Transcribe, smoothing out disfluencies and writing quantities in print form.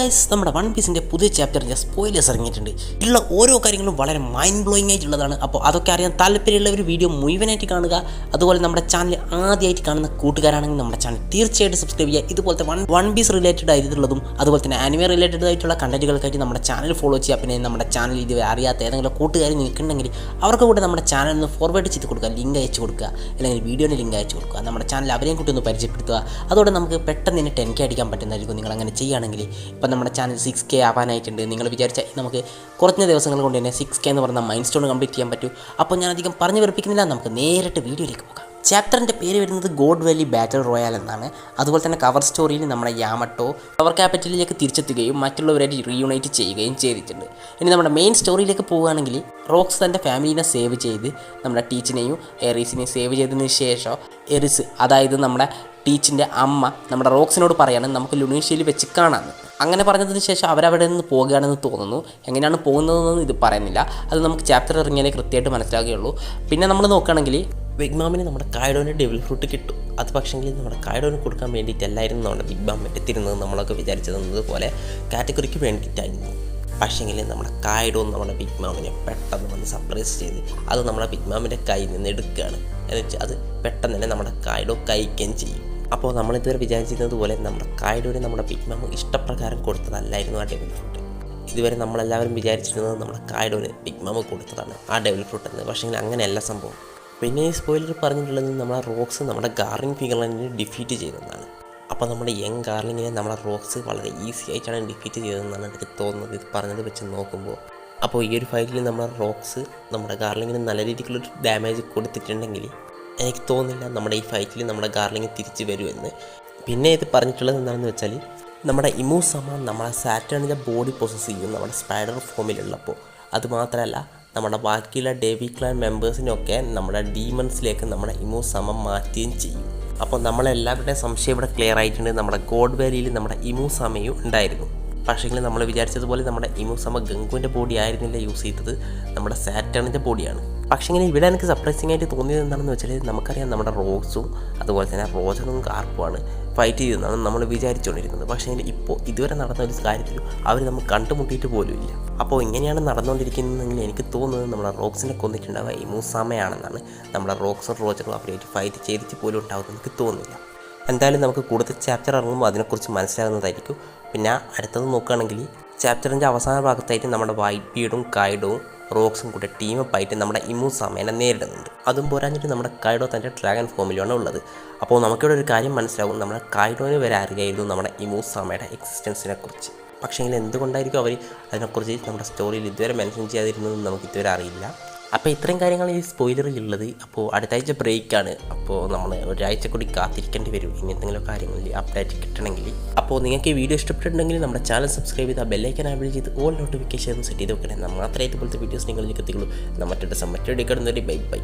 Guys, നമ്മുടെ one പീസിൻ്റെ പുതിയ ചാപ്റ്ററിൻ്റെ സ്പോയിലേഴ്സ് ഇറങ്ങിയിട്ടുണ്ട്. ഉള്ള ഓരോ കാര്യങ്ങളും വളരെ മൈൻഡ് ബ്ലോയിങ് ആയിട്ടുള്ളതാണ്. അപ്പോൾ അതൊക്കെ അറിയാൻ താല്പര്യമുള്ള ഒരു വീഡിയോ മുഴുവനായിട്ട് കാണുക. അതുപോലെ നമ്മുടെ ചാനൽ ആദ്യമായിട്ട് കാണുന്ന കൂട്ടുകാരാണെങ്കിൽ നമ്മുടെ ചാനൽ തീർച്ചയായിട്ടും സബ്സ്ക്രൈബ് ചെയ്യുക. ഇതുപോലത്തെ വൺ പീസ് റിലേറ്റഡ് ആയിട്ടുള്ളതും അതുപോലെ തന്നെ ആനിമേ റിലേറ്റഡ് ആയിട്ടുള്ള കണ്ടന്റുകൾക്കായിട്ട് നമ്മുടെ ചാനൽ ഫോളോ ചെയ്യുക. പിന്നെ നമ്മുടെ ചാനൽ ഇതുവരെ അറിയാത്ത ഏതെങ്കിലും കൂട്ടുകാർ നിൽക്കുന്നുണ്ടെങ്കിൽ അവർക്ക് കൂടെ നമ്മുടെ ചാനൽ ഒന്ന് ഫോർവേഡ് ചെയ്ത് കൊടുക്കുക, ലിങ്ക് അയച്ചു കൊടുക്കുക, അല്ലെങ്കിൽ വീഡിയോയുടെ ലിങ്ക് അയച്ചു കൊടുക്കുക. നമ്മുടെ ചാനൽ അവരെയും കൂട്ടി ഒന്ന് പരിചയപ്പെടുത്തുക. അതോടെ നമുക്ക് പെട്ടെന്ന് തന്നെ 10K അടിക്കാൻ പറ്റുന്നതായിരിക്കും നിങ്ങൾ അങ്ങനെ ചെയ്യുകയാണെങ്കിൽ. ഇപ്പം നമ്മുടെ ചാനൽ 6K ആവാനായിട്ടുണ്ട്. നിങ്ങൾ വിചാരിച്ചാൽ നമുക്ക് കുറഞ്ഞ ദിവസങ്ങൾ കൊണ്ട് തന്നെ 6K എന്ന് പറഞ്ഞ മൈൽ സ്റ്റോൺ കംപ്ലീറ്റ് ചെയ്യാൻ പറ്റും. അപ്പോൾ ഞാൻ അധികം പറഞ്ഞു വെറുപ്പിക്കുന്നില്ല, നമുക്ക് നേരിട്ട് വീഡിയോയിലേക്ക് പോകാം. ചാപ്റ്ററിൻ്റെ പേര് വരുന്നത് ഗോഡ് വാലി ബാറ്റിൽ റോയൽ എന്നാണ്. അതുപോലെ തന്നെ കവർ സ്റ്റോറിയിൽ നമ്മുടെ യാമട്ടോ പവർ ക്യാപിറ്റലിലേക്ക് തിരിച്ചെത്തുകയും മറ്റുള്ളവരായിട്ട് റീയൂണൈറ്റ് ചെയ്യുകയും ചെയ്തിട്ടുണ്ട്. ഇനി നമ്മുടെ മെയിൻ സ്റ്റോറിയിലേക്ക് പോവുകയാണെങ്കിൽ റോക്സ് തൻ്റെ ഫാമിലിനെ സേവ് ചെയ്ത് നമ്മുടെ ടീച്ചിനെയും എറീസിനെയും സേവ് ചെയ്തതിന് ശേഷം എറിസ്, അതായത് നമ്മുടെ ടീച്ചിൻ്റെ അമ്മ നമ്മുടെ റോക്സിനോട് പറയാണ് നമുക്ക് ലുണീഷ്യയിൽ വെച്ച് കാണാമെന്ന്. അങ്ങനെ പറഞ്ഞതിന് ശേഷം അവരവിടെ നിന്ന് പോകുകയാണെന്ന് തോന്നുന്നു. എങ്ങനെയാണ് പോകുന്നതെന്നൊന്നും ഇത് പറയുന്നില്ല. അത് നമുക്ക് ചാപ്റ്റർ ഇറങ്ങിയാലേ കൃത്യമായിട്ട് മനസ്സിലാകുകയുള്ളൂ. പിന്നെ നമ്മൾ നോക്കുകയാണെങ്കിൽ ബിഗ് മാമിന് നമ്മുടെ കായ്ഡോന് ഡെവിൾ ഫ്രൂട്ട് കിട്ടും. അത് പക്ഷേങ്കിൽ നമ്മുടെ കായ്ഡോന് കൊടുക്കാൻ വേണ്ടിയിട്ടല്ലായിരുന്നു നമ്മുടെ ബിഗ് മാം എത്തിരുന്നത്. നമ്മളൊക്കെ വിചാരിച്ചതുപോലെ കാറ്റഗറിക്ക് വേണ്ടിയിട്ടായിരുന്നു. പക്ഷേങ്കിൽ നമ്മുടെ കായ്ഡോ നമ്മുടെ ബിഗ് മാമിനെ പെട്ടെന്ന് വന്ന് സർപ്രൈസ് ചെയ്ത് അത് നമ്മുടെ ബിഗ് മാമിൻ്റെ കയ്യിൽ നിന്ന് എടുക്കുകയാണ്. എന്നുവെച്ചാൽ അത് പെട്ടെന്ന് തന്നെ നമ്മുടെ കായ്ഡോ കഴിക്കുകയും ചെയ്യും. അപ്പോൾ നമ്മളിതുവരെ വിചാരിച്ചിരുന്നത് പോലെ നമ്മുടെ കായ്ഡോന് നമ്മുടെ ബിഗ് മാം ഇഷ്ടപ്രകാരം കൊടുത്തതല്ലായിരുന്നു ആ ഡെവിൾ ഫ്രൂട്ട്. ഇതുവരെ നമ്മളെല്ലാവരും വിചാരിച്ചിരുന്നത് നമ്മുടെ കായ്ഡോന് ബിഗ് മാം കൊടുത്തതാണ് ആ ഡെവിൾ ഫ്രൂട്ട് എന്ന്. പക്ഷേങ്കിൽ അങ്ങനെയല്ല സംഭവം. പിന്നെ ഈ സ്പോയിലർ പറഞ്ഞിട്ടുള്ളത് നമ്മുടെ റോക്സ് നമ്മുടെ ഗാർലിംഗ് ഫിഗറിനെ ഡിഫീറ്റ് ചെയ്തതെന്നാണ്. അപ്പോൾ നമ്മുടെ യങ് ഗാർലിങ്ങിനെ നമ്മുടെ റോക്സ് വളരെ ഈസി ആയിട്ടാണ് ഡിഫീറ്റ് ചെയ്തതെന്നാണ് എനിക്ക് തോന്നുന്നത് ഇത് പറഞ്ഞത് വെച്ച് നോക്കുമ്പോൾ. അപ്പോൾ ഈ ഒരു ഫൈറ്റിൽ നമ്മുടെ റോക്സ് നമ്മുടെ ഗാർലിങ്ങിന് നല്ല രീതിക്കുള്ളൊരു ഡാമേജ് കൊടുത്തിട്ടുണ്ടെങ്കിൽ എനിക്ക് തോന്നുന്നില്ല നമ്മുടെ ഈ ഫൈറ്റിൽ നമ്മുടെ ഗാർലിങ് തിരിച്ച് വരുമെന്ന്. പിന്നെ ഇത് പറഞ്ഞിട്ടുള്ളത് എന്താണെന്ന് വെച്ചാൽ നമ്മുടെ ഇമൂസമ നമ്മുടെ സാറ്റേണിൻ്റെ ബോഡി പൊസസ് ചെയ്യും നമ്മുടെ സ്പൈഡർ ഫോമിലുള്ളപ്പോൾ. അതുമാത്രമല്ല നമ്മുടെ ബാക്കിയുള്ള ഡേവി ക്ലാൻ മെമ്പേഴ്സിനൊക്കെ നമ്മുടെ ഡീമൺസിലേക്ക് നമ്മുടെ ഇമൂസമ മാറ്റുകയും ചെയ്യും. അപ്പോൾ നമ്മളെല്ലാവരുടെയും സംശയം ഇവിടെ ക്ലിയർ ആയിട്ടുണ്ട്. നമ്മുടെ ഗോഡ് വാലിയിൽ നമ്മുടെ ഇമൂസമയും ഉണ്ടായിരുന്നു. പക്ഷേങ്കിൽ നമ്മൾ വിചാരിച്ചതുപോലെ നമ്മുടെ ഇമൂസമ ഗംഗുവിൻ്റെ ബോഡി ആയിരുന്നില്ല യൂസ് ചെയ്തത്, നമ്മുടെ സാറ്റേണിൻ്റെ ബോഡിയാണ്. പക്ഷേങ്കിൽ ഇവിടെ എനിക്ക് സർപ്രൈസിംഗ് ആയിട്ട് തോന്നിയത് എന്താണെന്ന് വെച്ചാൽ നമുക്കറിയാം നമ്മുടെ റോക്സും അതുപോലെ തന്നെ റോജനും കാർപ്പുമാണ് ഫൈറ്റ് ചെയ്തെന്നാണ് നമ്മൾ വിചാരിച്ചുകൊണ്ടിരുന്നത്. പക്ഷേ ഇപ്പോൾ ഇതുവരെ നടന്ന ഒരു കാര്യത്തിൽ അവർ നമ്മൾ കണ്ടുമുട്ടിയിട്ട് പോലും ഇല്ല. അപ്പോൾ ഇങ്ങനെയാണ് നടന്നുകൊണ്ടിരിക്കുന്നതെങ്കിൽ എനിക്ക് തോന്നുന്നത് നമ്മുടെ റോക്സിനെ കൊന്നിട്ടുണ്ടാവുക ഇമൂസാമയാണെന്നാണ്. നമ്മുടെ റോക്സും റോജറും അവരായിട്ട് ഫൈറ്റ് ചെയ്തിട്ട് പോലും ഉണ്ടാവുമെന്ന് എനിക്ക് തോന്നുന്നില്ല. എന്തായാലും നമുക്ക് കൂടുതൽ ചാപ്റ്റർ ഇറങ്ങുമ്പോൾ അതിനെക്കുറിച്ച് മനസ്സിലാകുന്നതായിരിക്കും. പിന്നെ അടുത്തത് നോക്കുകയാണെങ്കിൽ ചാപ്റ്ററിൻ്റെ അവസാന ഭാഗത്തായിട്ട് നമ്മുടെ വൈറ്റ് ബീഡും കായ്ഡോവും റോക്സും കൂടെ ടീമപ്പായിട്ട് നമ്മുടെ ഇമൂസാമേനെ നേരിടുന്നുണ്ട്. അതും പോരാഞ്ഞിട്ട് നമ്മുടെ കായ്ഡോ തൻ്റെ ഡ്രാഗൺ ഫോമിലാണ് ഉള്ളത്. അപ്പോൾ നമുക്കിവിടെ ഒരു കാര്യം മനസ്സിലാവും, നമ്മുടെ കായ്ഡോന് വരെ അറിയായിരുന്നു നമ്മുടെ ഇമൂസാമയുടെ എക്സിസ്റ്റൻസിനെ കുറിച്ച്. പക്ഷേങ്കിൽ എന്തുകൊണ്ടായിരിക്കും അവർ അതിനെക്കുറിച്ച് നമ്മുടെ സ്റ്റോറിയിൽ ഇതുവരെ മെൻഷൻ ചെയ്യാതിരുന്നതെന്ന് നമുക്ക് ഇതുവരെ അറിയില്ല. അപ്പോൾ ഇത്രയും കാര്യങ്ങൾ ഈ സ്പോയിലറിൽ ഉള്ളത്. അപ്പോൾ അടുത്ത ആഴ്ച ബ്രേക്കാണ്. അപ്പോൾ നമ്മൾ ഒരാഴ്ച കൂടി കാത്തിരിക്കേണ്ടി വരും ഇനി എന്തെങ്കിലും കാര്യങ്ങളിൽ അപ്ഡേറ്റ് കിട്ടണമെങ്കിൽ. അപ്പോൾ നിങ്ങൾക്ക് ഈ വീഡിയോ ഇഷ്ടപ്പെട്ടിട്ടുണ്ടെങ്കിൽ നമ്മുടെ ചാനൽ സബ്സ്ക്രൈബ് ചെയ്ത് ആ ബെല്ലൈക്കൻ എനേബിൾ ചെയ്ത് ഓൾ നോട്ടിഫിക്കേഷൻ സെറ്റ് ചെയ്ത് വെക്കണേ. മാത്രമേ ഇതുപോലത്തെ വീഡിയോസ് നിങ്ങളിലേക്ക് എത്തിക്കുള്ളൂ. മറ്റൊരു ബൈ ബൈ.